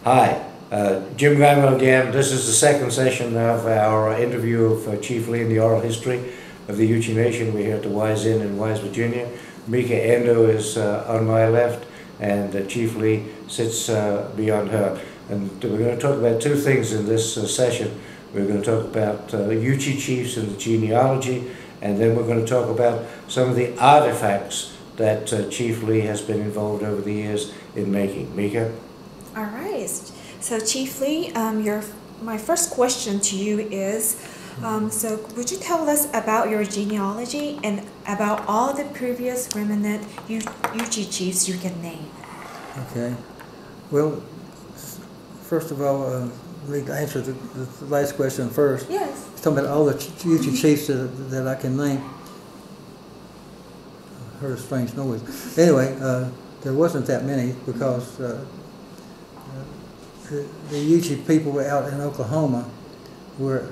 Hi, Jim Glanville again. This is the second session of our interview of Chief Lee in the oral history of the Yuchi Nation. We're here at the Wise Inn in Wise, Virginia. Mika Endo is on my left, and Chief Lee sits beyond her. And we're going to talk about two things in this session. We're going to talk about Yuchi chiefs and the genealogy, and then we're going to talk about some of the artifacts that Chief Lee has been involved over the years in making. Mika? All right. So Chief Lee, my first question to you is, so would you tell us about your genealogy and about all the previous Remnant Yuchi chiefs you can name? Okay. Well, first of all, let me answer the last question first. Yes. It's talking about all the Yuchi chiefs that I can name. I heard a strange noise. Anyway, there wasn't that many because the Yuchi people out in Oklahoma were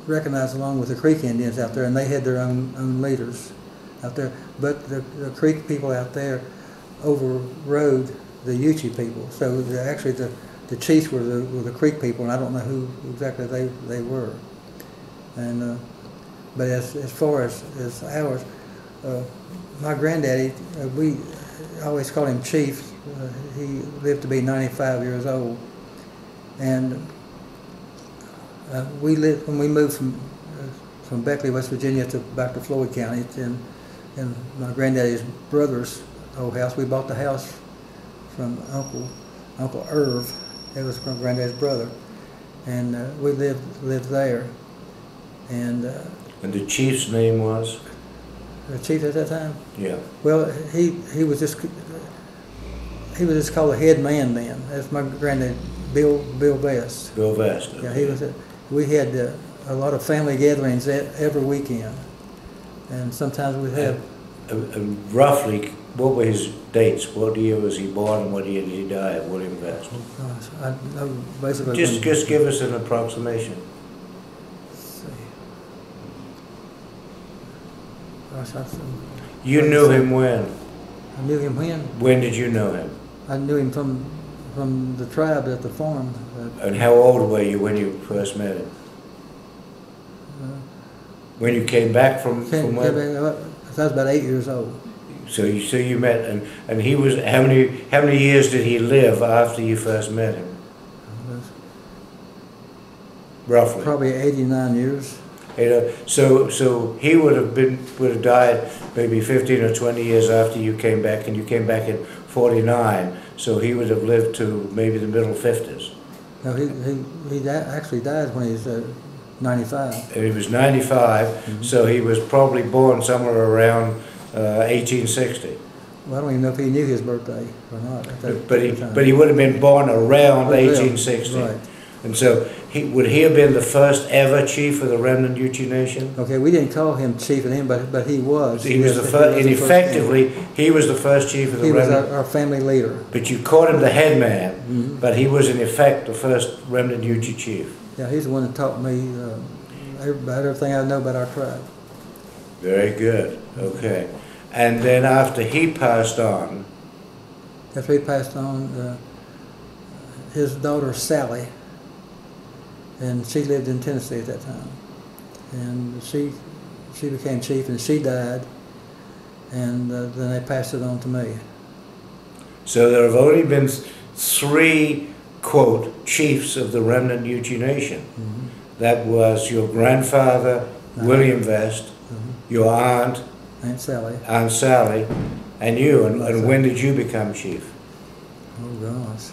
recognized along with the Creek Indians out there, and they had their own leaders out there. But the Creek people out there overrode the Yuchi people. So actually the chiefs were the Creek people, and I don't know who exactly they were. And but as far as ours, my granddaddy, we always called him Chief. He lived to be 95 years old, and when we moved from Beckley, West Virginia, back to Floyd County, in my granddaddy's brother's old house. We bought the house from Uncle Irv. It was my granddaddy's brother, and we lived there. And the chief's name was? The chief at that time? Yeah. Well, he was just called a head man then. That's my granddad, Bill Vest. Bill Vest. Okay. Yeah, he was. We had a lot of family gatherings every weekend, and sometimes we'd have. Roughly, what were his dates? What year was he born, and what year did he die? William Vest. I basically. Just give us an approximation. You knew him when? I knew him when? When did you know him? I knew him from the tribe at the farm. And how old were you when you first met him? When you came back from where? I was about 8 years old. So you met, and he was, how many years did he live after you first met him? Roughly. Probably 89 years. So he would have died maybe 15 or 20 years after you came back, and you came back in 49. So he would have lived to maybe the middle 50s. No, he actually died when he was 95. And he was 95, mm-hmm. So he was probably born somewhere around 1860. Well, I don't even know if he knew his birthday or not. But he would have been born around 1860. Right. And so would he have been the first ever chief of the Remnant Yuchi Nation? Okay, we didn't call him chief of him, but he was. He was the first, and effectively, he was the first chief of the Remnant. He was our family leader. But you called him the head man, mm-hmm. But he was in effect the first Remnant Yuchi chief. Yeah, he's the one that taught me about everything I know about our tribe. Very good, okay. And then after he passed on? After he passed on, his daughter Sally, and she lived in Tennessee at that time, and she became chief, and she died, and then they passed it on to me. So there have only been 3, quote, chiefs of the Remnant Yuchi Nation. Mm-hmm. That was your grandfather, William Vest, mm-hmm. your aunt Sally, and you. And when did you become chief? Oh gosh.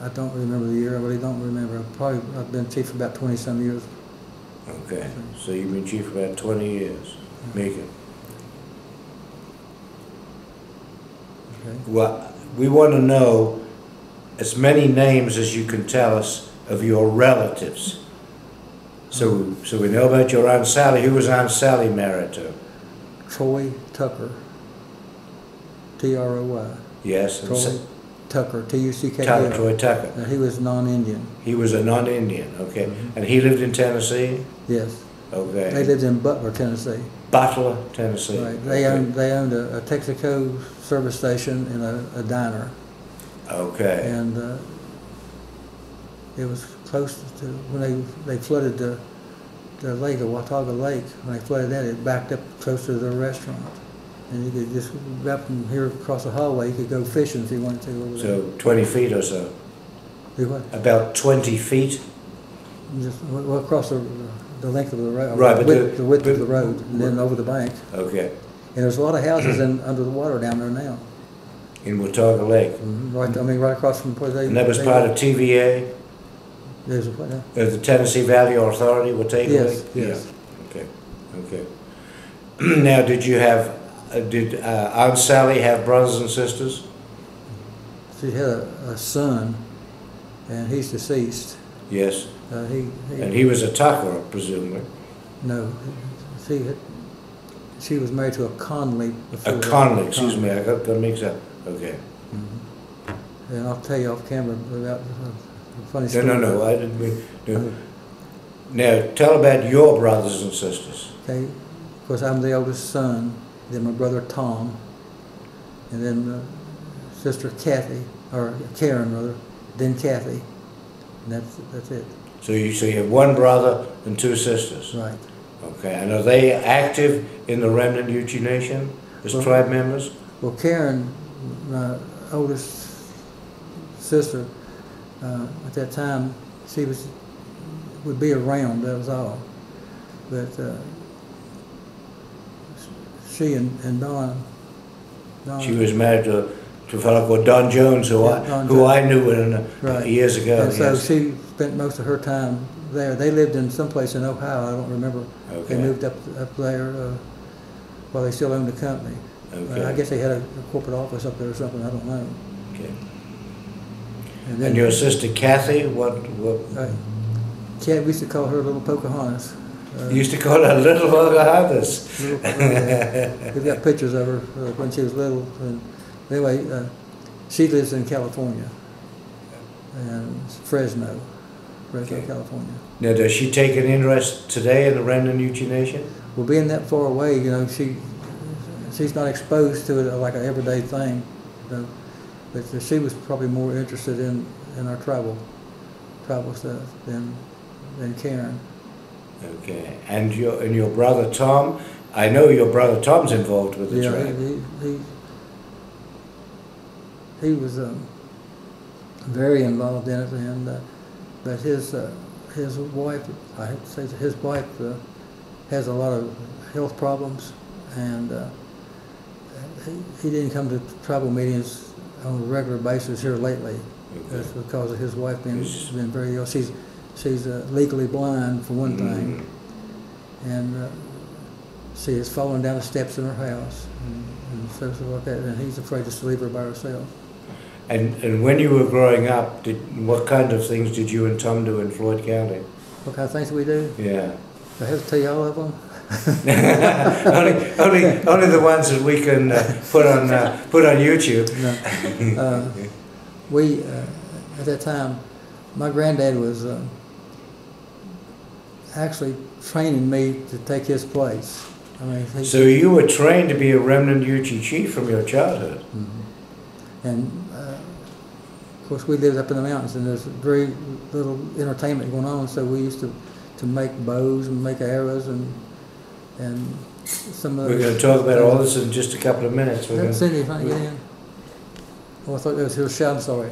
I don't remember the year. I really don't remember. I've been chief for about 20-some years. Okay, so you've been chief for about 20 years. Mika. Okay. Well, we want to know as many names as you can tell us of your relatives. So we know about your Aunt Sally. Who was Aunt Sally married to? Troy Tucker. T-R-O-Y. Yes. Troy Tucker, T-U-C-K. Troy Tucker. He was non-Indian. He was a non-Indian, okay. Mm-hmm. And he lived in Tennessee? Yes. Okay. They lived in Butler, Tennessee. Butler, Tennessee. Right. They owned a Texaco service station and a diner. Okay. And it was close to when they flooded the lake, the Watauga Lake. When they flooded that, it backed up close to the restaurant. And you could just, up from here across the hallway, you could go fishing if you wanted to over there. So 20 feet or so? Do what? About 20 feet? Just well, across the length of the road, Right, but the width of the road, and then over the bank. Okay. And there's a lot of houses under the water down there now. In Watauga Lake? Right, I mean, right across from where they... And that was part of TVA? There's a what now? The Tennessee Valley Authority, Watauga Yes, Lake? yes. Yeah. Okay. Okay. Now, did you have, did Aunt Sally have brothers and sisters? She had a son, and he's deceased. Yes. And he was a Tucker, presumably. No, she was married to a Conley before. A Conley, excuse me, I got mixed up. Okay. Mm-hmm. And I'll tell you off camera about a funny story. No, I didn't mean. No. Now, tell about your brothers and sisters. Okay, of course, I'm the oldest son, then my brother Tom, and then sister Kathy, or Karen rather, then Kathy, and that's it. So you have one brother and two sisters. Right. Okay, and are they active in the Remnant Yuchi Nation as tribe members? Well, Karen, my oldest sister, at that time, she would be around, that was all. But she and Don. She was married to a fellow called Don Jones, who I knew years ago. And so she spent most of her time there. They lived in someplace in Ohio, I don't remember. Okay. They moved up there while they still owned the company. Okay. I guess they had a corporate office up there or something, I don't know. Okay. And your sister Kathy, what? We used to call her Little Pocahontas. You used to call her Little Pocahontas. We've got pictures of her when she was little. And anyway, she lives in California, and Fresno, Okay. California. Now, does she take an interest today in the Remnant Yuchi Nation? Well, being that far away, she's not exposed to it like an everyday thing. But she was probably more interested in our tribal stuff than Karen. Okay, and your brother Tom, I know your brother Tom's involved with the tribe. He was very involved in it, and but his wife, I have to say that his wife has a lot of health problems, and he didn't come to tribal meetings on a regular basis here lately. Okay. That's because of his wife being very ill. She's legally blind for one thing, and she has fallen down the steps in her house, and so like that. And he's afraid just to leave her by herself. And when you were growing up, what kind of things did you and Tom do in Floyd County? What kind of things we do? Yeah. I have to tell you all of them. only the ones that we can put on YouTube. No. We at that time, my granddad was actually training me to take his place. I mean, so you were trained to be a Remnant Yuchi chief from your childhood. Mm-hmm. And of course, we lived up in the mountains, and there's very little entertainment going on. So we used to make bows and make arrows and some of. We're going to talk about all this in just a couple of minutes. Cindy, trying to get in. Oh, I thought that was her shout. I'm sorry.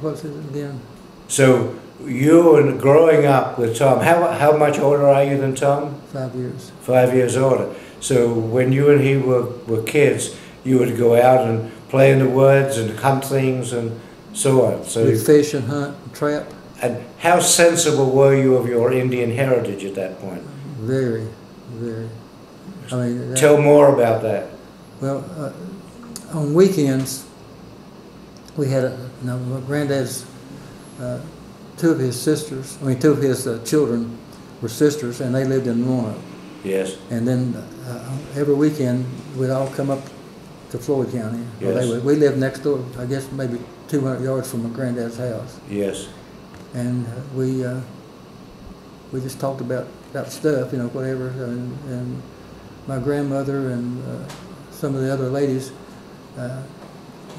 What was it again? So you and growing up with Tom, how much older are you than Tom? 5 years. 5 years older. So when you and he were kids, you would go out and play in the woods and hunt things and so on. So we'd fish and hunt and trap. And how sensible were you of your Indian heritage at that point? Very, very. I mean, tell more about that. Well, on weekends, we had my granddad's two of his children were sisters, and they lived in Roanoke. Yes. And then every weekend we'd all come up to Floyd County. Yes. We lived next door, I guess maybe 200 yards from my granddad's house. Yes. And we just talked about stuff, whatever. And my grandmother and some of the other ladies,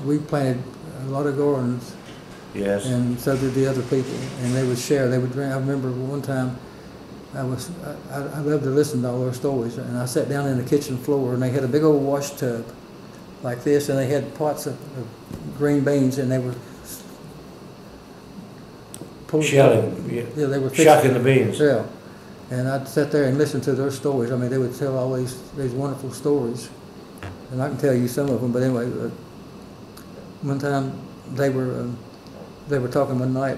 we planted a lot of gardens. Yes. And so did the other people, and they would share. They would drink. I remember one time, I loved to listen to all their stories, and I sat down in the kitchen floor, and they had a big old wash tub, like this, and they had pots of green beans, and they were shelling. Yeah, they were shucking the beans. Yeah, and I'd sit there and listen to their stories. I mean, they would tell all these wonderful stories, and I can tell you some of them. But anyway, one time they were talking one night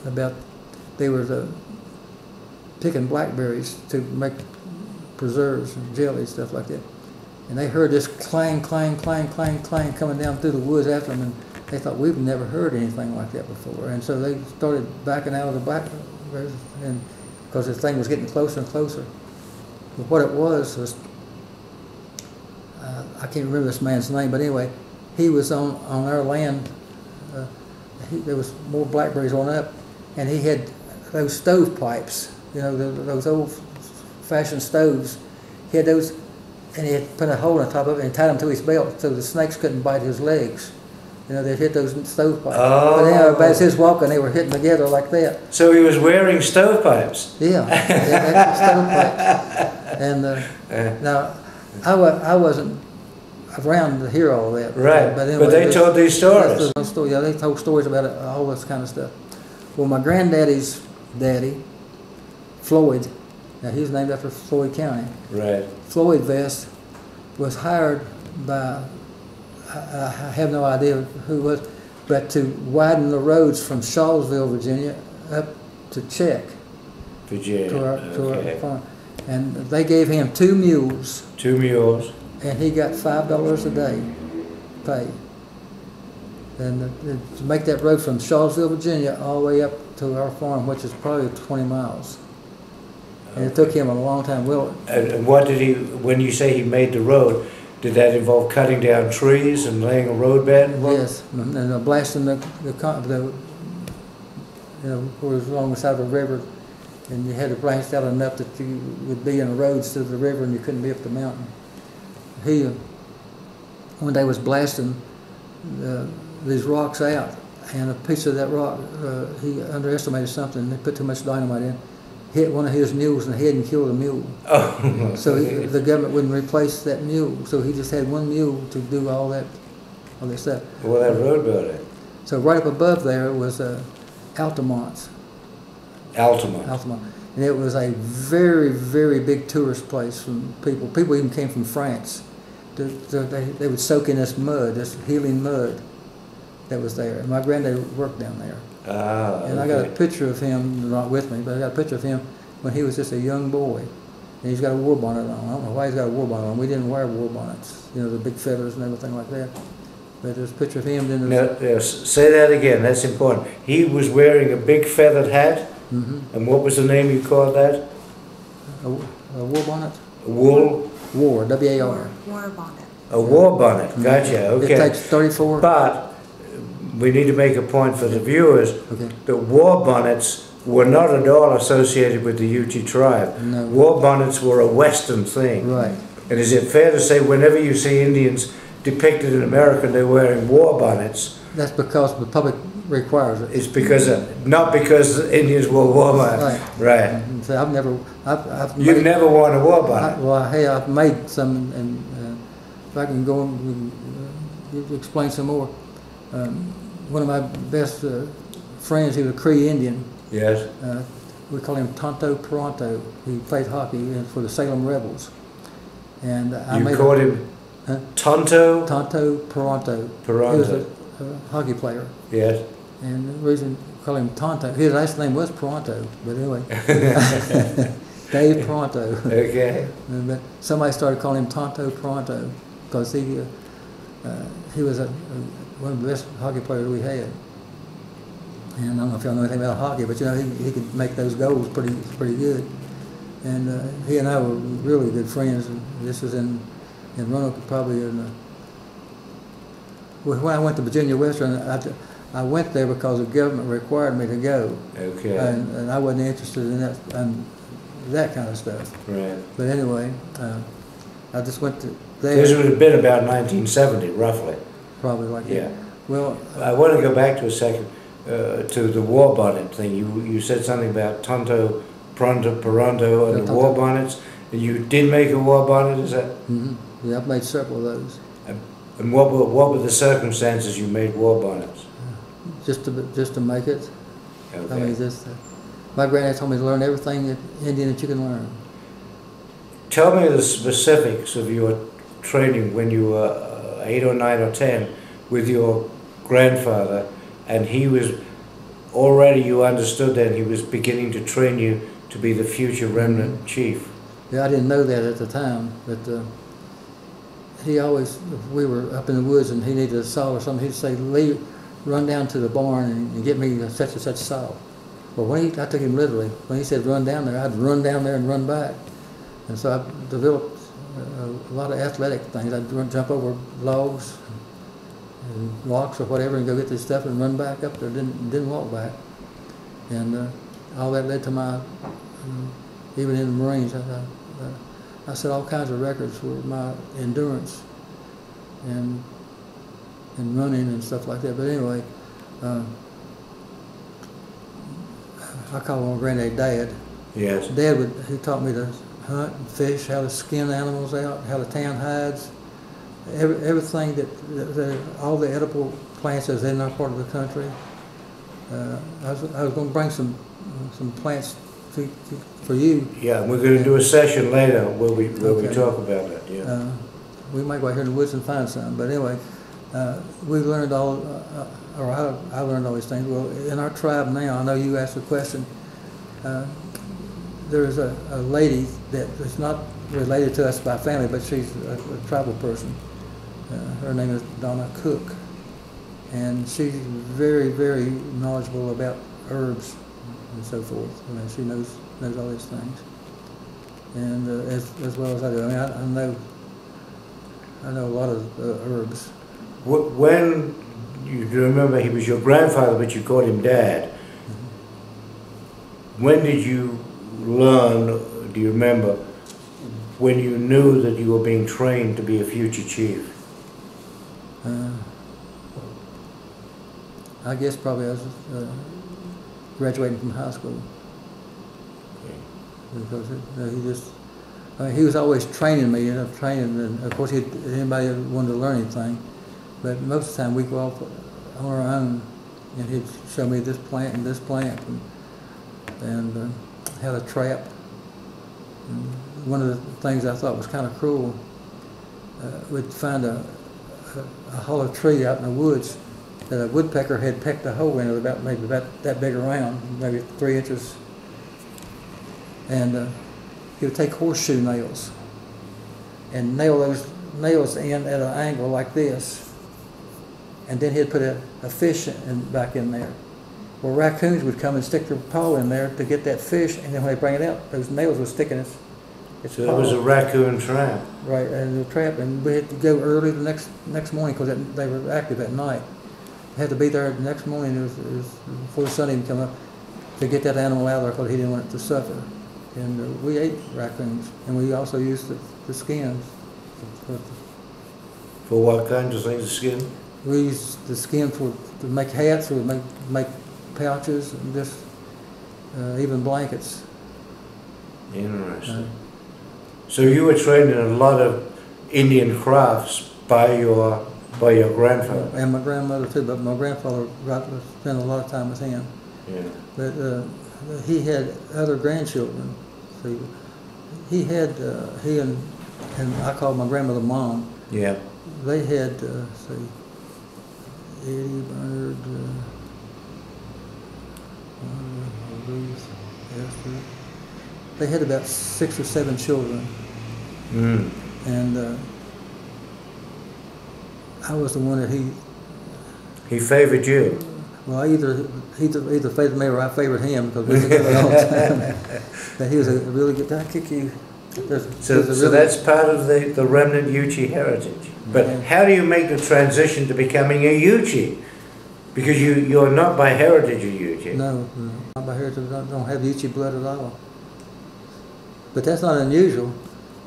about they were picking blackberries to make preserves and jelly, stuff like that. And they heard this clang, clang, clang, clang, clang coming down through the woods after them, and they thought, we've never heard anything like that before. And so they started backing out of the blackberries, and because this thing was getting closer and closer. But what it was I can't remember this man's name, but anyway, he was on our land. There was more blackberries on up, and he had those stovepipes, those old-fashioned stoves. He had those, and he had put a hole on the top of it and tied them to his belt so the snakes couldn't bite his legs. They'd hit those stovepipes. Oh. But anyway, as he was walking, they were hitting together like that. So he was wearing stovepipes? Yeah, stovepipes. And now, I wasn't around to hear all that. Right, but, anyway, they told these stories. Yeah, they told stories about it, all this kind of stuff. Well, my granddaddy's daddy, Floyd, now he was named after Floyd County. Right. Floyd Vest was hired by, I have no idea who it was, but to widen the roads from Shawsville, Virginia, up to Check. Virginia. To our farm. And they gave him 2 mules. 2 mules. And he got $5 a day pay. And to make that road from Shawsville, Virginia, all the way up to our farm, which is probably 20 miles. And it took him a long time. Well, and what did he, when you say he made the road, did that involve cutting down trees and laying a roadbed? Yes, and blasting the where it was along the side of the river, and you had to blast out enough that you would be in the roads to the river and you couldn't be up the mountain. He, one day was blasting these rocks out, and a piece of that rock, he underestimated something, they put too much dynamite in, hit one of his mules in the head and killed the mule. Oh. So the government wouldn't replace that mule, so he just had one mule to do all that stuff. Well, that road building. So right up above there was Altamont. Altamont. And it was a very, very big tourist place from people. People even came from France. They would soak in this mud, this healing mud that was there. And my granddad worked down there. Ah, and I got a picture of him, not with me, but I got a picture of him when he was just a young boy. And he's got a war bonnet on. I don't know why he's got a war bonnet on. We didn't wear war bonnets, the big feathers and everything like that. But there's a picture of him. Then say that again, that's important. He was wearing a big feathered hat? Mm-hmm. And what was the name you called that? A war bonnet? Wool? War, W-A-R. War bonnet. A war bonnet, gotcha, okay. It takes 34. But we need to make a point for the viewers that war bonnets were not at all associated with the Yuchi tribe. No. War bonnets were a Western thing. Right. And is it fair to say whenever you see Indians depicted in America, they're wearing war bonnets? That's because the public requires it. It's because not because Indians wore war bonnets. Right. So I've never worn a war bonnet. I've made some, and if I can go and explain some more. One of my best friends, he was a Cree Indian. Yes. We call him Tonto Toronto. He played hockey for the Salem Rebels. And you called him Tonto? Tonto Toronto. He was a hockey player. Yes. And the reason we call him Tonto, his last name was Pronto, but anyway. Dave Pronto. Okay. But somebody started calling him Tonto Toronto because he was one of the best hockey players we had. And I don't know if y'all know anything about hockey, but he could make those goals pretty good. And he and I were really good friends. And this was in Roanoke, probably when I went to Virginia Western, I went there because the government required me to go. Okay. And I wasn't interested in that kind of stuff. Right. But anyway, I just went to there. This would have been about 1970, roughly. Probably like Yeah. that. Well, I want to go back to a second to the war bonnet thing. You said something about Tonto, Pronto, Peronto, and the war bonnets. And you did make a war bonnet, is that? mm-hmm. Yeah, I've made several of those. And what were the circumstances you made war bonnets? Just to make it. Okay. I mean, my granddad told me to learn everything Indian that you can learn. Tell me the specifics of your training when you were 8 or 9 or 10 with your grandfather, and he was already, you understood that he was beginning to train you to be the future remnant chief. Yeah, I didn't know that at the time, but he always, if we were up in the woods and he needed a saw or something, he'd say, run down to the barn and get me such and such saw. Well, I took him literally. When he said run down there, I'd run down there and run back. And so I developed a lot of athletic things. I'd jump over logs and rocks or whatever and go get this stuff and run back up there. Didn't walk back. And all that led to my, even in the Marines, I set all kinds of records for my endurance and running and stuff like that. But anyway, I call my granddad Dad. Yes. Dad he taught me to hunt and fish, how to skin animals out, how to tan hides, everything all the edible plants that's in our part of the country. I was going to bring some plants for you. Yeah, we're going to do a session later where we talk about that. Yeah. We might go out here in the woods and find some, but anyway, we learned or I learned all these things. Well, in our tribe now, I know you asked the question. There's a lady that is not related to us by family, but she's a tribal person. Her name is Donna Cook, and she's very, very knowledgeable about herbs and so forth. You know, she knows all these things, and as well as I do. I mean, I know a lot of herbs. When you remember, he was your grandfather, but you called him Dad. Mm-hmm. When did you learn? Do you remember when you knew that you were being trained to be a future chief? I guess probably I was graduating from high school. Because he was always training me, and of course anybody that wanted to learn anything, but most of the time we go off on our own, and he'd show me this plant and this plant, and how to trap. And one of the things I thought was kind of cruel, we'd find a hollow tree out in the woods that a woodpecker had pecked a hole in it maybe about that big around, maybe 3 inches. And he would take horseshoe nails and nail those nails in at an angle like this. And then he'd put a fish back in there. Well, raccoons would come and stick their paw in there to get that fish, and then when they bring it out, those nails would stick in its So paw. it was a raccoon trap. Right, and the trap, and we had to go early the next morning because they were active at night. We had to be there the next morning. It was before the sun even come up to get that animal out of there because he didn't want it to suffer. And we ate raccoons, and we also used the skins. For what kinds of things? Skin? We used the skin to make hats, or make pouches, and just even blankets. Interesting. So you were trained in a lot of Indian crafts by your grandfather. And my grandmother too, but my grandfather spent a lot of time with him. Yeah. But he had other grandchildren. So he and I called my grandmother Mom. Yeah. They had Eddie, Bernard, Ruth, Esther. They had about 6 or 7 children. Mm. And I was the one that He favored you. well, either favored me or I favored him because we were together all the time. But he was a really good guy. Kick you. So that's part of the Remnant Yuchi heritage. But how do you make the transition to becoming a Yuchi? Because you're not by heritage a Yuchi. No, not by heritage. I don't have Yuchi blood at all. But that's not unusual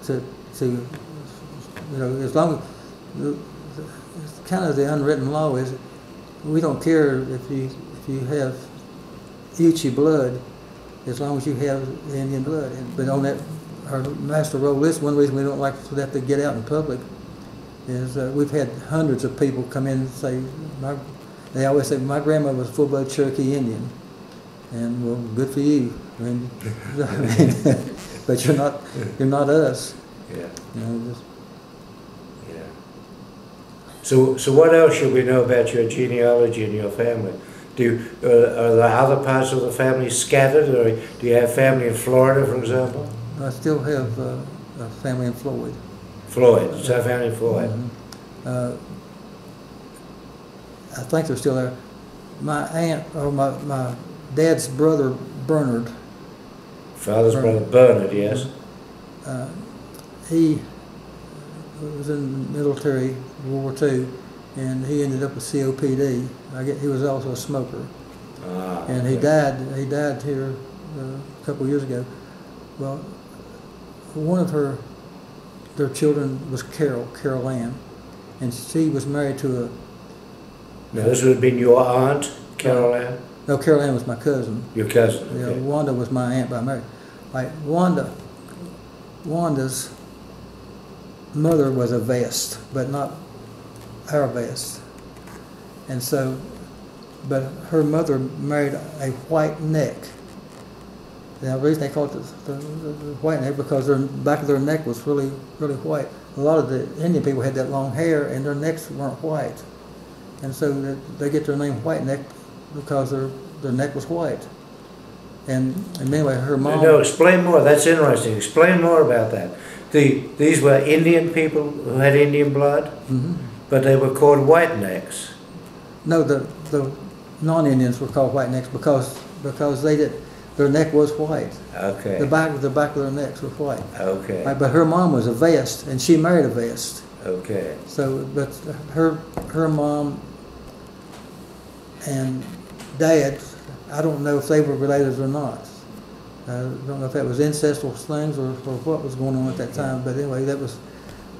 to You know, as long as it's kind of the unwritten law is, we don't care if you have Yuchi blood, as long as you have the Indian blood. But on that, our master roll list, one reason we don't like for that to get out in public is we've had hundreds of people come in and say, they always say, my grandmother was a full-blood Cherokee Indian. And well, good for you. I mean, but you're not us. Yeah. You know, just, yeah. So what else should we know about your genealogy and your family? Are there other parts of the family scattered, or do you have family in Florida, for example? I still have a family in Floyd. Floyd, so family in Floyd. Mm-hmm. I think they're still there. My aunt, or my dad's brother, Bernard. Father's brother, Bernard, yes. He was in the military, World War II, and he ended up with COPD. He was also a smoker. And he died here a couple of years ago. Well, one of their children was Carol Ann, and she was married to a... Now this would have been your aunt, Carol Ann? No, Carol Ann was my cousin. Your cousin, okay. Yeah, Wanda was my aunt by marriage. Like Wanda's mother was a vest, but not our vest. And so, but her mother married a white neck. Now, the reason they call it the white neck because the back of their neck was really, really white. A lot of the Indian people had that long hair, and their necks weren't white, and so they get their name White Neck because their neck was white. And anyway, her mom. No, explain more. That's interesting. Explain more about that. These were Indian people who had Indian blood, but they were called white necks. No, the non-Indians were called white necks because their neck was white. Okay. The back of their necks were white. Okay. Right, but her mom was a vest, and she married a vest. Okay. So, but her mom and dad, I don't know if they were related or not. I don't know if that was incestual things or what was going on at that time. But anyway,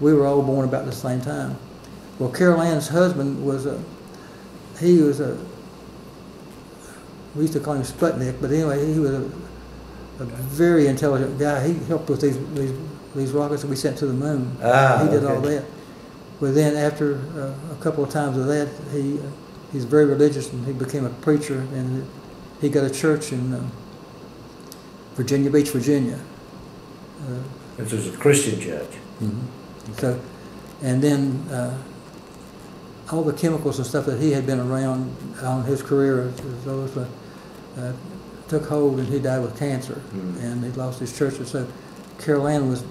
we were all born about the same time. Well, Carol Ann's husband was we used to call him Sputnik, but anyway, he was a very intelligent guy. He helped with these rockets that we sent to the moon. He did all that. But then after a couple of times of that, he's very religious, and he became a preacher, and he got a church in Virginia Beach, Virginia. This was a Christian church. So, and then all the chemicals and stuff that he had been around on his career, those took hold, and he died with cancer, and he lost his church. And so, Carol Ann was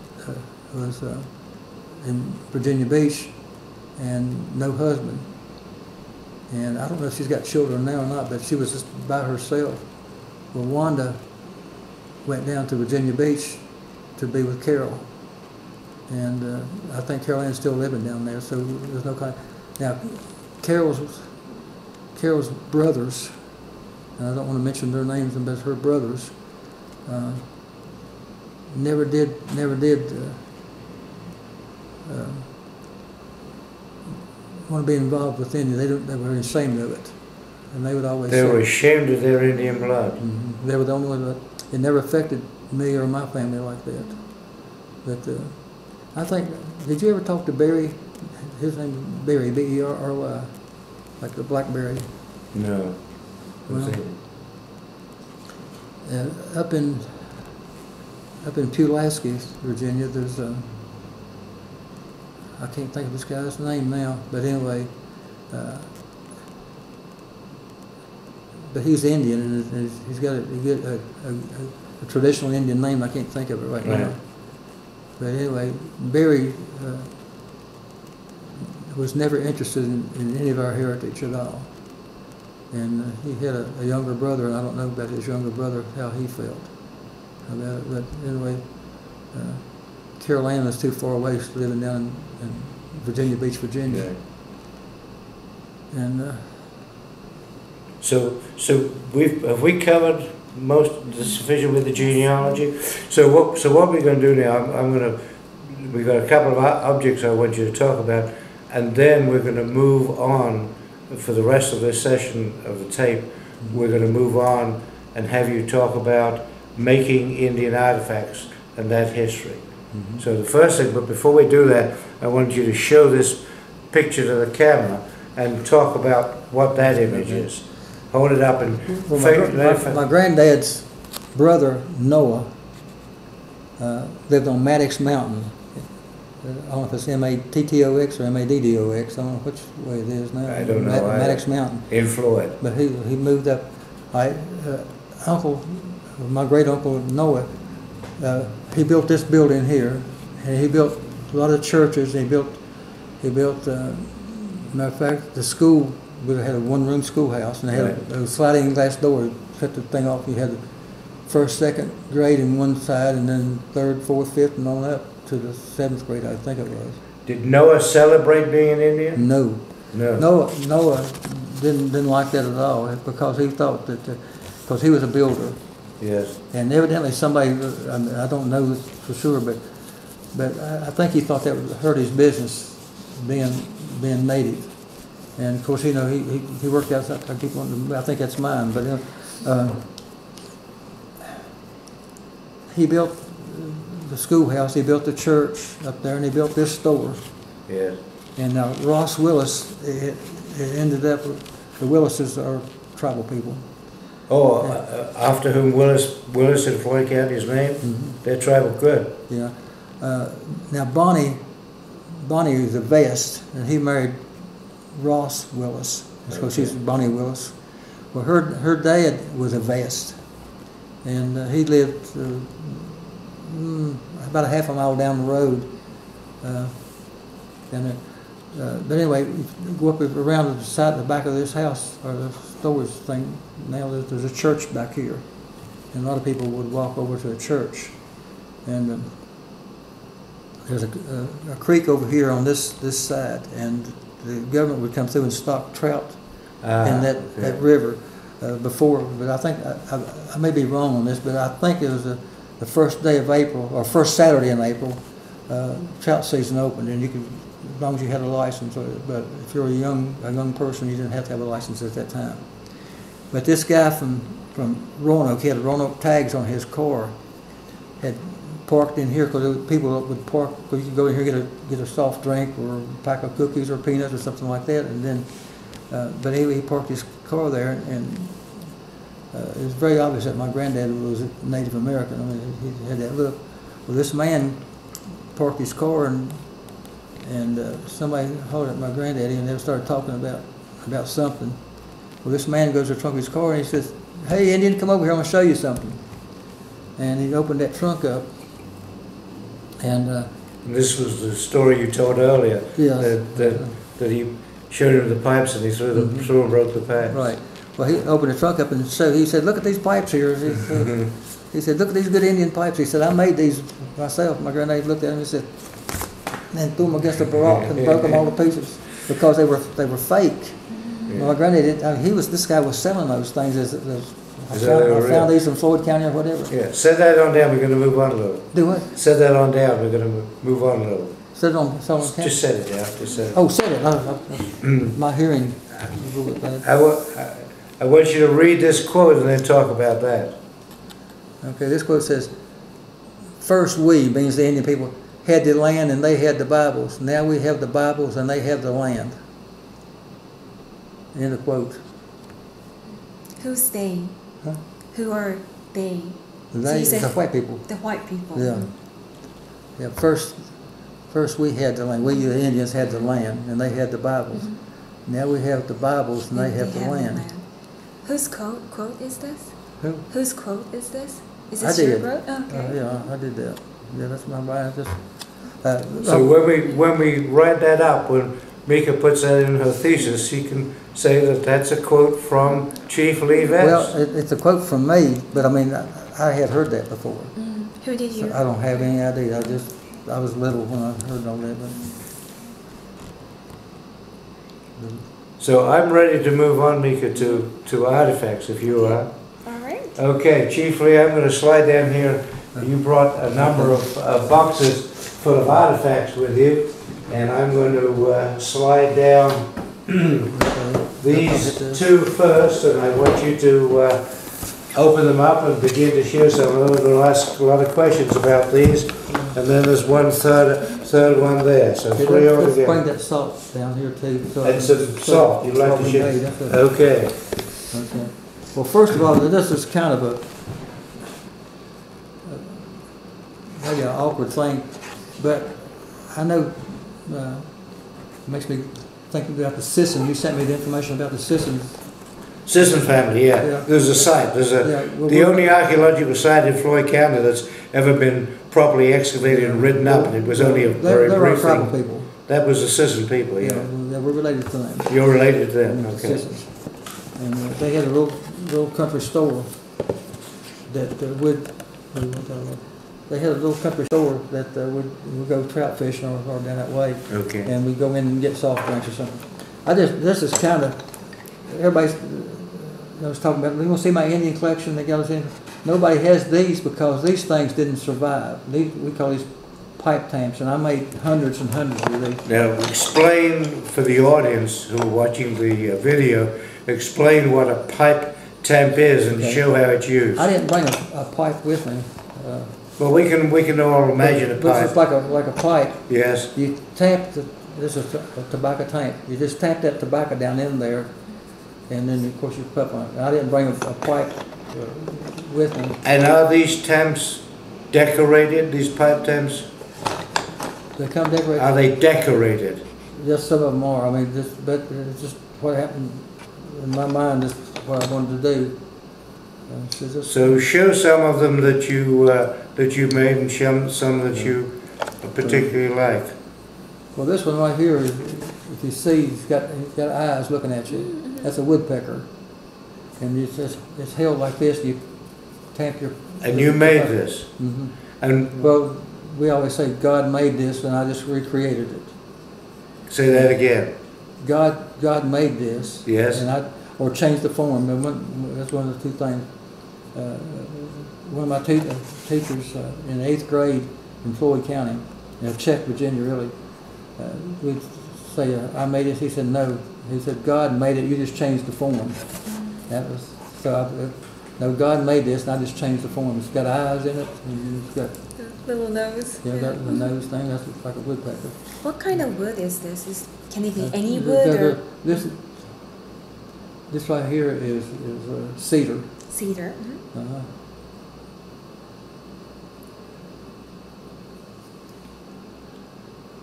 in Virginia Beach, and no husband. And I don't know if she's got children now or not, but she was just by herself. Well, Wanda went down to Virginia Beach to be with Carol, and I think Carol Ann's still living down there. So there's no kind. Now, Carol's brothers, and I don't want to mention their names, but her brothers never did want to be involved with Indian. They were ashamed of it, and they would always. They were ashamed of their Indian blood. They were the only ones that it never affected me or my family like that. But I think, did you ever talk to Barry? His name is Barry, B-E-R-R-Y, like the blackberry. No. Well, up in Pulaski, Virginia, there's I can't think of this guy's name now, but anyway, but he's Indian, and he's got a traditional Indian name. I can't think of it right now. But anyway, Barry was never interested in any of our heritage at all. And he had a younger brother, and I don't know about his younger brother, how he felt about it. But anyway, Carol Ann was too far away, living down in Virginia Beach, Virginia. Yeah. And so have we covered sufficient with the genealogy? So what we're going to do now? I'm going to we've got a couple of objects I want you to talk about, and then we're going to move on for the rest of this session of the tape. We're going to move on and have you talk about making Indian artifacts and that history. So the first thing, but before we do that, I want you to show this picture to the camera and talk about what that image is. Hold it up and... Well, my granddad's brother, Noah, lived on Maddox Mountain. I don't know if it's M-A-T-T-O-X or M-A-D-D-O-X. I don't know which way it is now. I don't know. Maddox Mountain. In Florida. But he moved up. My great uncle Noah, he built this building here, and he built a lot of churches. He built. Matter of fact, the school, we had a one-room schoolhouse, and they had a sliding glass door. You cut the thing off. You had the first, second grade in one side, and then third, fourth, fifth, and on up to the seventh grade, I think it was. Did Noah celebrate being an Indian? No. No. Noah didn't like that at all, because he thought that, because he was a builder. Yes. And evidently somebody, I don't know for sure, but I think he thought that would hurt his business, being native. And of course, you know, he worked outside. I think that's mine, but he built the schoolhouse, he built the church up there, and he built this store. Yes. And Ross Willis, it ended up, the Willises are tribal people. Oh, after whom Willis in Floyd County is named? They're tribal good. Yeah. Now Bonnie is a vest, and he married Ross Willis. So she's Bonnie Willis. Well, her dad was a vest, and he lived about a half a mile down the road. But anyway, you go up around the back of this house, or the storage thing. Now there's a church back here, and a lot of people would walk over to a church. And there's a creek over here on this side, and the government would come through and stock trout in that river before. But I think I may be wrong on this, but I think it was the first day of April, or first Saturday in April, trout season opened, and you could, as long as you had a license. But if you're a young person, you didn't have to have a license at that time. But this guy from Roanoke, he had Roanoke tags on his car, had parked in here because people would park. You could go in here get a soft drink or a pack of cookies or peanuts or something like that, and then. But anyway, he parked his car there, and it was very obvious that my granddad was a Native American. I mean, he had that look. Well, this man parked his car, and somebody hollered at my granddaddy, and they started talking about something. Well, this man goes to the trunk of his car, and he says, "Hey, Indian, come over here. I'm going to show you something." And he opened that trunk up, and this was the story you told earlier. Yeah. That he showed him the pipes, and he threw and broke the pipes. Right. Well, he opened the trunk up, and so he said, "Look at these pipes here." He said, "Look at these good Indian pipes." He said, "I made these myself." My granddad looked at him and said, and threw them against the rock and broke them all to pieces because they were fake. Yeah. Well, my granddad, this guy was selling those things as I found these in Floyd County or whatever. Yeah, set that on down. We're going to move on a little. Do what? Set that on down. We're going to move on a little. Set it on. Just set it down. Just set it. Oh, set it. My hearing. I want you to read this quote and then talk about that. Okay, this quote says, "First we," means the Indian people, "had the land and they had the Bibles. Now we have the Bibles and they have the land." End of quote. Who's they? Huh? Who are they? They, the white people. The white people. Yeah. Yeah. First we had the land. We, the Indians, had the land and they had the Bibles. Now we have the Bibles and they have the land. Whose quote is this? Who? Whose quote is this? Is this I did. your quote? Oh, okay. Yeah, I did that. Yeah, that's my mind. So when we write that up, when Mika puts that in her thesis, she can say that that's a quote from Chief Lee Vest. Well, it's a quote from me, but I mean, I had heard that before. Who did you? So I don't have any idea. I was little when I heard all that. So I'm ready to move on, Mika, to artifacts, if you are. All right. Okay, Chief Lee, I'm going to slide down here. You brought a number of boxes full of artifacts with you, and I'm going to slide down these two first, and I want you to open them up and begin to share some of them. We'll ask a lot of questions about these, and then there's one third one there, so Okay, three let's altogether. bring that salt down here too. So And some salt, you'd like to share? Okay. Okay. Well, first of all, this is kind of a maybe an awkward thing, but I know it makes me think about the Sisson. You sent me the information about the Sissons. Sisson family, yeah. Yeah. There's a site. There's a Well, the only archaeological site in Floyd County that's ever been properly excavated and written up, and it was only a very They're brief tribal thing. people. That was the Sisson people, yeah. Yeah, we're related to them. You're related to them, The okay. Sissons. And they had a little country store that they had a little country store that would go trout fishing or down that way. Okay. And we go in and get soft drinks or something. This is kind of, everybody's, I was talking about, you want to see my Indian collection that got us in? Nobody has these because these things didn't survive. We call these pipe tamps, and I made hundreds and hundreds of these. Now, explain for the audience who are watching the video, explain what a pipe tamp is and show how it's used. I didn't bring a pipe with me. Well, we can all imagine a pipe. It's like a pipe. Yes. You tap this is a tobacco tank. You just tap that tobacco down in there, and then of course you puff on it. I didn't bring a pipe with me. And are these tamps decorated? These pipe tamps? They come decorated. Are they decorated? Just some of them are. I mean, but it's just what happened in my mind. This is what I wanted to do. So show some of them that you made, and show some that you particularly like. Well, this one right here, if you see, he's got eyes looking at you. That's a woodpecker, and it's held like this. You tamp your. And you made this. Mm-hmm. And well, we always say God made this, and I just recreated it. Say that again. God made this. Yes. And or changed the form. That's one of the two things. One of my teachers in 8th grade in Floyd County, Czech, Virginia, really, would say, I made it. He said, no. He said, God made it. You just changed the form. That was no. God made this, and I just changed the form. It's got eyes in it, and it's got little nose. Yeah, got the nose thing. That's like a woodpecker. What kind of wood is this? Can it be any wood or? This right here is cedar. Cedar. Uh-huh.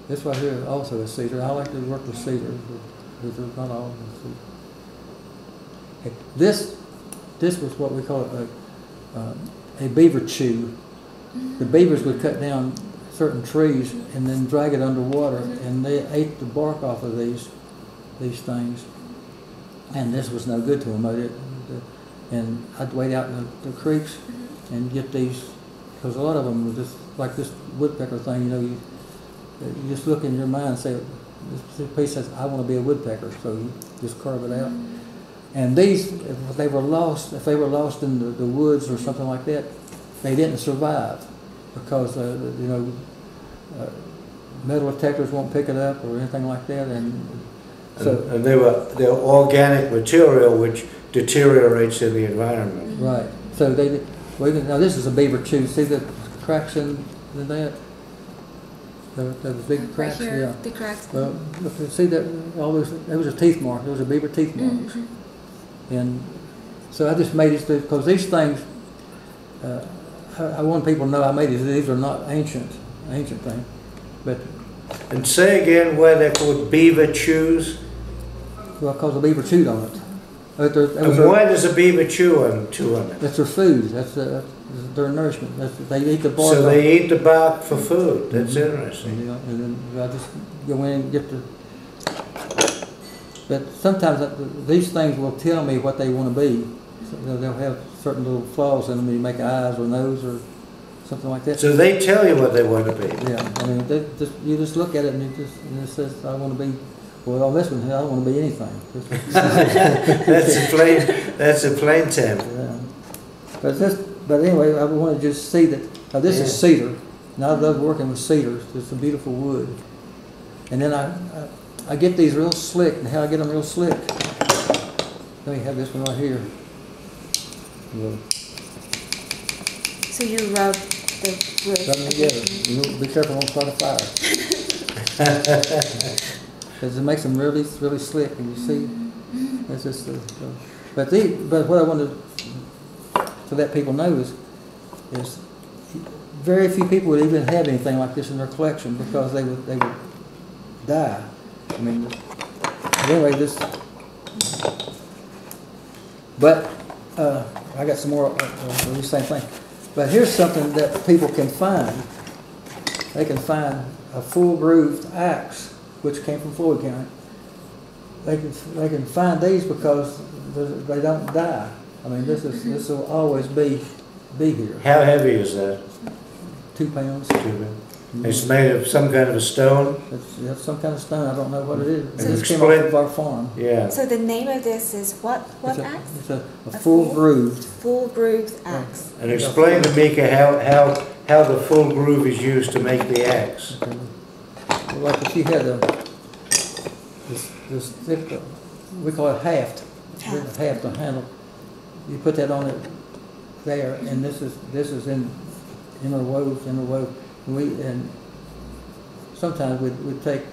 This right here also is cedar. I like to work with cedar, but there's not all of them. Okay. This was what we call a beaver chew. The beavers would cut down certain trees and then drag it underwater, and they ate the bark off of these things. And this was no good to them. And I'd wait out in the creeks and get these, because a lot of them were just like this woodpecker thing. You just look in your mind and say, this piece says, I want to be a woodpecker, so you just carve it out. And these, if they were lost in the woods or something like that, they didn't survive because metal detectors won't pick it up or anything like that. And they're organic material which deteriorates in the environment. Right. So now this is a beaver chew. See the cracks in that? Those big cracks. Right here, yeah. the cracks. Well, look, see that all those. There was a teeth mark. There was a beaver teeth marks. And so I just made these because these things. I want people to know I made these. These are not ancient things, but. And say again why they're called beaver chews. Well, because the beaver chewed on it. And why does a beaver chew on it? That's their food. That's their nourishment. They eat the bark. So they eat the bark for food. That's interesting. Yeah, and then I just go in and get the. But sometimes these things will tell me what they want to be. So they'll have certain little flaws in them. You make eyes or nose or something like that. So they tell you what they want to be. Yeah, I mean, you just look at it and it says, I want to be. Well, on this one, I don't want to be anything. That's a plain tamp. Yeah. But anyway, I want to just see that this is cedar. And I love working with cedars. It's a beautiful wood. And then I get these real slick, and how I get them real slick. Let me have this one right here. So you rub the wood. Rub them together. You be careful, don't start a fire. Because it makes them really, really slick, and you see, that's just but what I wanted to let people know is very few people would even have anything like this in their collection because they would die. I mean, anyway, this. But I got some more the same thing. But here's something that people can find. They can find a full grooved axe, which came from Floyd County. They can find these because they don't die. I mean, this will always be here. How heavy is that? 2 pounds. 2 pounds. It's made of some kind of a stone? It's some kind of stone. I don't know what it is. So It came off of our farm. Yeah. So the name of this is what axe? It's a full grooved. Full grooved axe. And explain to Mika how the full groove is used to make the axe. Okay. Like if you had this thick, we call it haft. Haft, a handle. You put that on it there, and this is interwove. And sometimes we'd take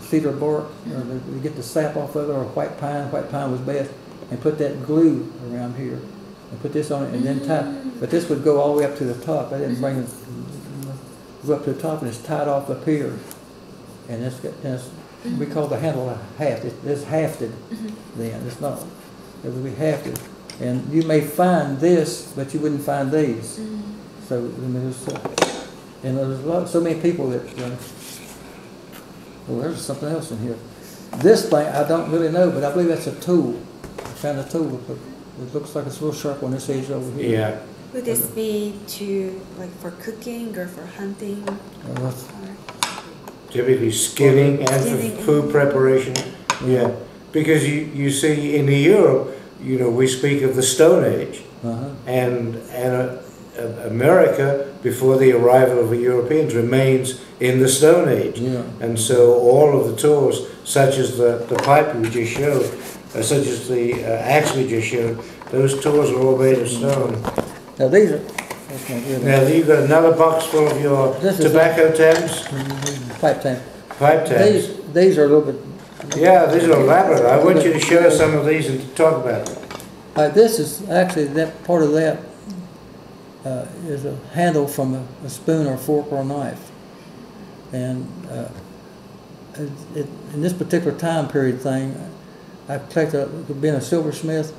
cedar bark, or we get the sap off of it, or white pine. White pine was best, and put that glue around here, and put this on it, and then tie. But this would go all the way up to the top. I didn't bring it. Go up to the top, and it's tied off up here, and we call the handle a haft. It's hafted. Then it's not. It would be hafted, and you may find this, but you wouldn't find these. So, I mean, there's so many people that. Well, there's something else in here. This thing I don't really know, but I believe that's a tool. I found a tool. It looks like it's a little sharp on this edge over here. Yeah. Would this be for cooking or for hunting? Typically skinning and for food preparation. Yeah. Because you see in Europe, we speak of the Stone Age, and America, before the arrival of the Europeans, remains in the Stone Age. Yeah. And so all of the tools, such as the pipe we just showed, such as the axe we just showed, those tools are all made of stone. Now these are... Now you've got another box full of your tobacco tabs? Pipe tabs. Pipe tabs. These are a little bit... Yeah, these are elaborate. I want you to show us some of these and talk about them. This is actually, that part of that is a handle from a spoon or a fork or a knife. And in this particular time period thing, I've collected, being a silversmith,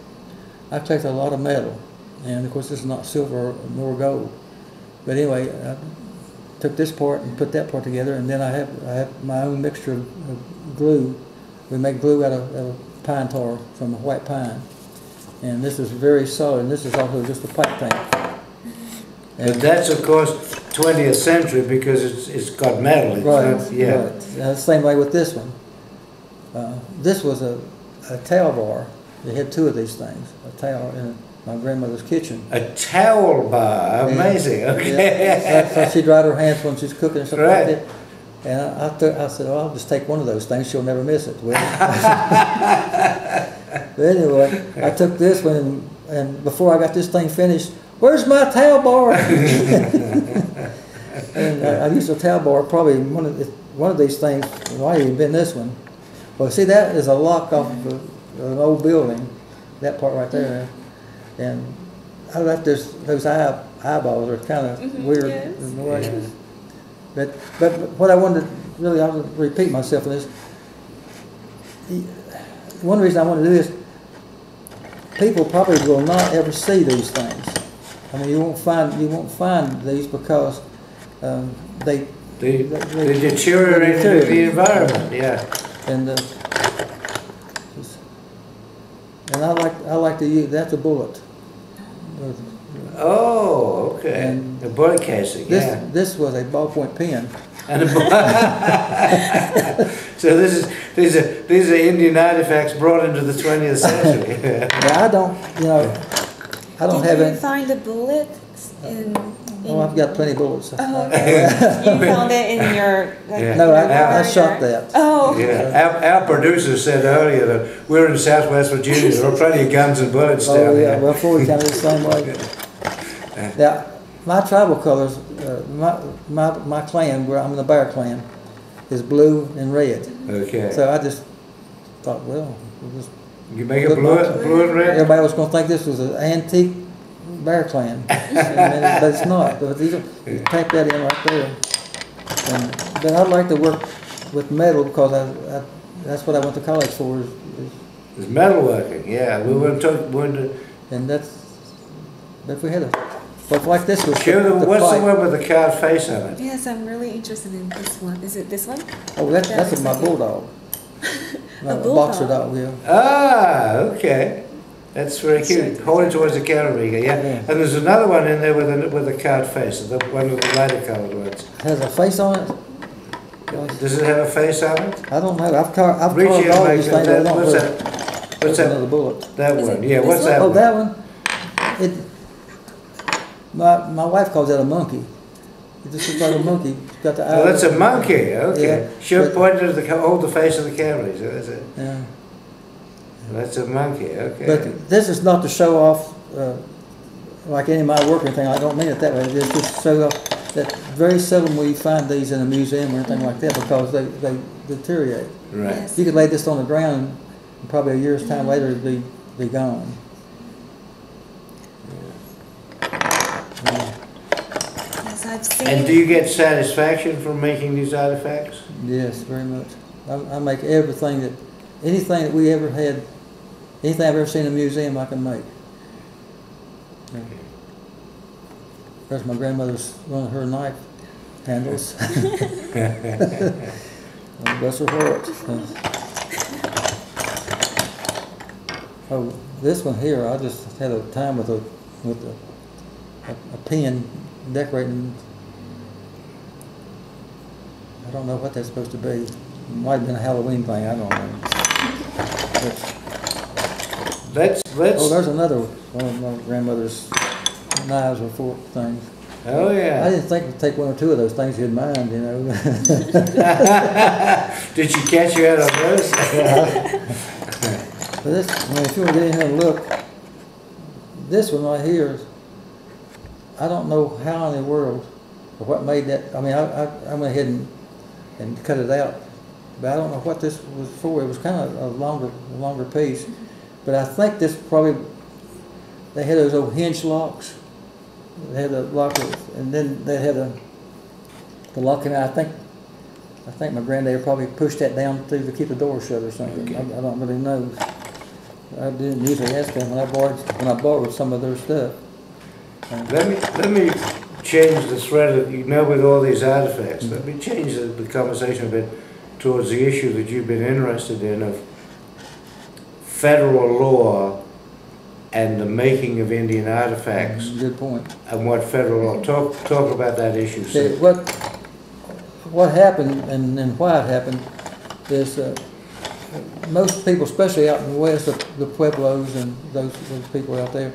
I've collected a lot of metal. And of course this is not silver nor gold. But anyway, I took this part and put that part together, and then I have my own mixture of glue. We make glue out of pine tar from a white pine. And this is very solid, and this is also just a pipe tank. But that's, of course, 20th century because it's got metal. Right, yeah. Right. The same way with this one. This was a towel bar. They had 2 of these things, a towel in my grandmother's kitchen. A towel bar, amazing, okay. Yeah. So she dried her hands when she's cooking and stuff like that. And I said, well, I'll just take one of those things, she'll never miss it. But anyway, I took this one, and before I got this thing finished, where's my towel bar? And I used a towel bar, probably one of these things, it might even been this one. Well, see, that is a lock off of an old building, that part right there. And I left those eyeballs are kind of weird in the way. But what I wanted to really, I'll repeat myself in this. One reason I want to do this, people probably will not ever see these things. I mean, you won't find these because they deteriorate the environment. Yeah. And I like to use, that's a bullet. Oh, okay. And the bullet casing. This was a ballpoint pen. And so these are Indian artifacts brought into the 20th century. But I don't have any. Did you find the bullet Oh, I've got plenty of bullets. Oh, okay. You found it in your... Like, Yeah. No, I yard shot or- that. Oh. Yeah, our producer said earlier that we're in Southwest Virginia. There are plenty of guns and bullets down Oh, yeah, there. well, Floyd County the same way. Now, my tribal colors, my clan, where I'm in the Bear clan, is blue and red. Okay. So I just thought, well, we'll just, You make it blue and red? everybody was going to think this was an antique Bear clan, but it's not. But you type that in right there. But I'd like to work with metal because that's what I went to college for. It's metalworking, yeah. We went to... And that's, if we had a, but like this was Show them, the what's fight. the one with the carved face on it? Yes, I'm really interested in this one. Is it this one? Oh, that's my bulldog. A Boxer bulldog. dog, yeah. Ah, okay. That's very cute. Holding towards the camera, Mika, yeah. And there's another one in there with a carved face, the one with the lighter coloured ones. Has a face on it? Does it have a face on it? I don't know. I've carved Reach in all and these make things. that. I don't What's know. that? What's There's that? another bullet. That Is one, it yeah. this What's one? that Oh, one? that one? My wife calls that a monkey. It just looks like a monkey. It's got the Oh, that's a monkey, okay. Yeah, Show but- point to hold the face of the camera, so that's it. Yeah. That's a monkey, okay. But this is not to show off like any of my work or anything. I don't mean it that way. It's just to show off that very seldom will you find these in a museum or anything like that because they deteriorate. Right. Yes. You could lay this on the ground and probably a year's time later it'd be gone. Yes, I've seen. And do you get satisfaction from making these artifacts? Yes, very much. I make everything anything that we ever had, anything I've ever seen in a museum, I can make. There's my grandmother's one of her knife handles. Bless her heart. Oh, this one here, I just had a time with a pen decorating. I don't know what that's supposed to be. It might have been a Halloween thing. I don't know. Let's. Oh, there's another one of my grandmother's knives or fork things. Oh, yeah. I didn't think to take one or two of those things you'd mind, you know. Did she catch you out on those? But this, if you want to get in here and look, this one right here, I don't know how in the world or what made that. I mean, I went ahead and cut it out, but I don't know what this was for. It was kind of a longer piece, but I think this probably, they had those old hinge locks. They had a lock, and then they had the lock, and I think my granddad probably pushed that down to keep the door shut or something. Okay. I don't really know. I didn't usually ask them when I borrowed some of their stuff. Let me change the thread of, with all these artifacts, let me change the conversation a bit towards the issue that you've been interested in of federal law and the making of Indian artifacts Good point. and what federal law. Talk about that issue. See, sir. what happened and why it happened is most people, especially out in the west, the Pueblos and those people out there,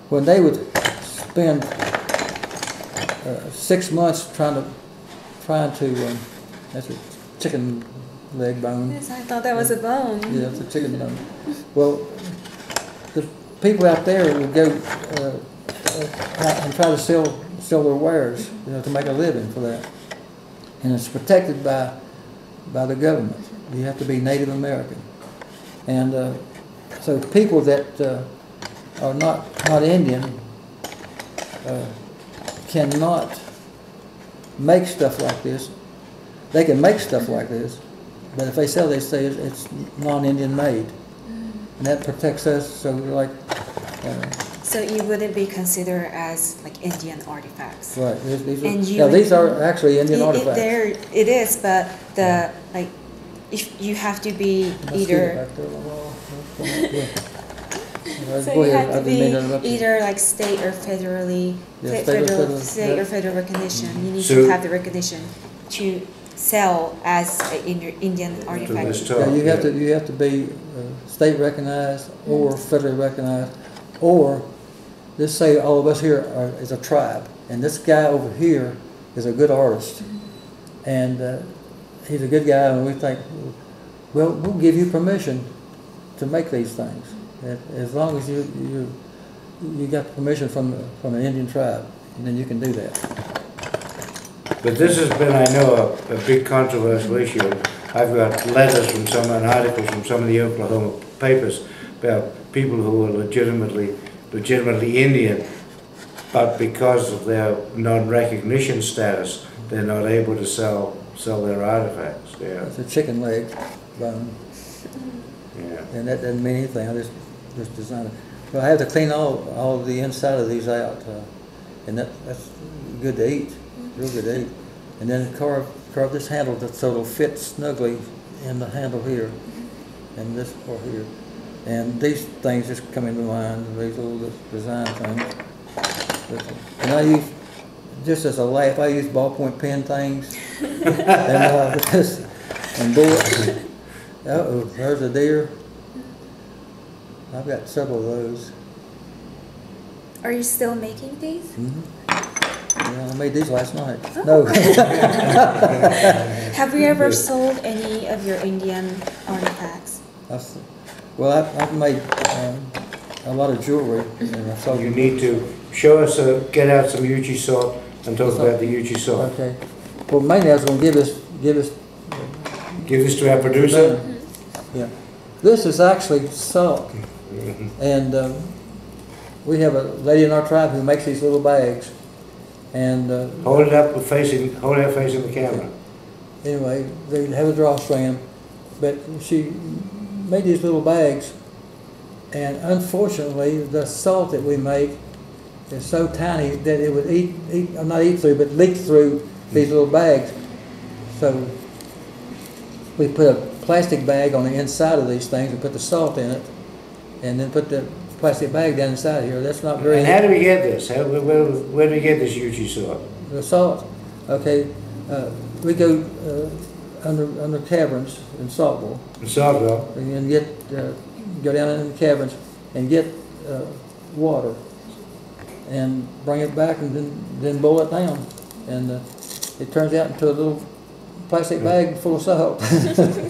when they would spend 6 months trying to that's a chicken leg bone. Yes, I thought that was a bone. Yeah, it's a chicken bone. Well, the people out there would go out and try to sell their wares, to make a living for that, and it's protected by the government. You have to be Native American, and so people that are not Indian cannot make stuff like this. They can make stuff like this, but if they sell, they say it's non-Indian made, and that protects us. So like. So you wouldn't be considered as like Indian artifacts. Right. These And are actually Indian artifacts. It is, but if you have to be either. So you have to be either like state or federally, state or federal recognition. You need to have the recognition to sell as an Indian artifact. Yeah, you have to be state recognized or federally recognized, or let's say all of us here is a tribe, and this guy over here is a good artist, and he's a good guy, and we think, well, we'll give you permission to make these things, as long as you got permission from an Indian tribe, and then you can do that. But this has been, I know, a big controversial issue. I've got letters from some and articles from some of the Oklahoma papers about people who are legitimately Indian, but because of their non-recognition status, they're not able to sell their artifacts. Yeah. It's a chicken leg bone. Yeah. And that doesn't mean anything. I just designed it. But I have to clean all the inside of these out, and that's good to eat. Real good to eat. And then carve this handle so it'll fit snugly in the handle here, and this part here. And these things just come into mind, these little design things. And I use, just as a laugh, I use ballpoint pen things. and bullets. Uh-oh, there's a deer. I've got several of those. Are you still making these? Mm-hmm. Yeah, I made these last night. Oh. No. Have you ever sold any of your Indian artifacts? Well, I've made a lot of jewelry. And I sold You need to show us, get out some Yuchi salt and talk about the Yuchi salt. Okay. Well, mainly I was going to give this. Give this to our producer. Yeah. This is actually salt, and we have a lady in our tribe who makes these little bags. And Hold it up facing the camera. Anyway, they have a drawstring, but she made these little bags, and unfortunately, the salt that we make is so tiny that it would not eat through, but leak through these little bags. So we put a plastic bag on the inside of these things and put the salt in it, and then put the plastic bag down inside here. That's not very. And how do we get this? Where do we get this Yuchi salt? The salt, okay. We go under caverns in Saltville. In Saltville. And go down in the caverns and get water and bring it back and then boil it down, and it turns out into a little plastic bag full of salt.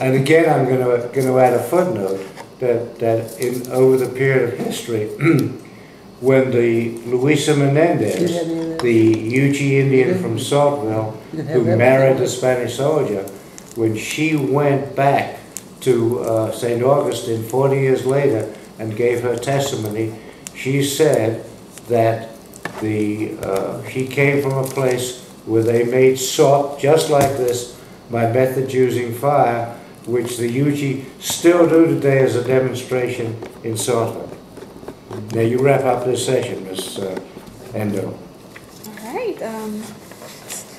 And again, I'm going to add a footnote that over the period of history, when the Luisa Menendez, the Yuchi Indian from Saltville, who married the Spanish soldier, when she went back to St. Augustine 40 years later and gave her testimony, she said that she came from a place where they made salt just like this by methods using fire, which the Yuchi still do today as a demonstration in Saltville. Now you wrap up this session, Ms. Endo. All right.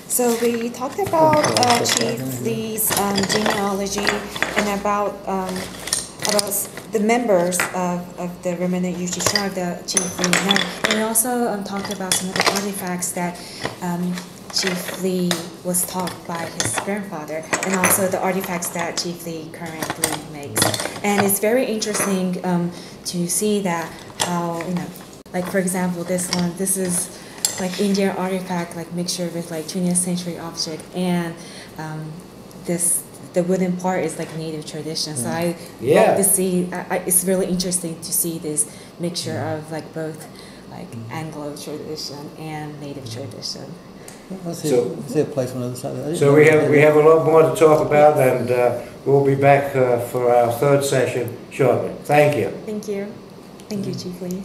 So we talked about Chief Lee's genealogy and about the members of the Remnant Yuchi tribe that Chief Lee known. And we also talked about some of the artifacts that Chief Lee was taught by his grandfather, and also the artifacts that Chief Lee currently makes. And it's very interesting to see that how, like for example, this is like Indian artifact, like mixture with like 20th century object, and the wooden part is like native tradition. So I love to see. It's really interesting to see this mixture of like both like Anglo tradition and native tradition. So a place on the other side. So we have a lot more to talk about, and we'll be back for our third session shortly. Thank you. Thank you, Chief Lee.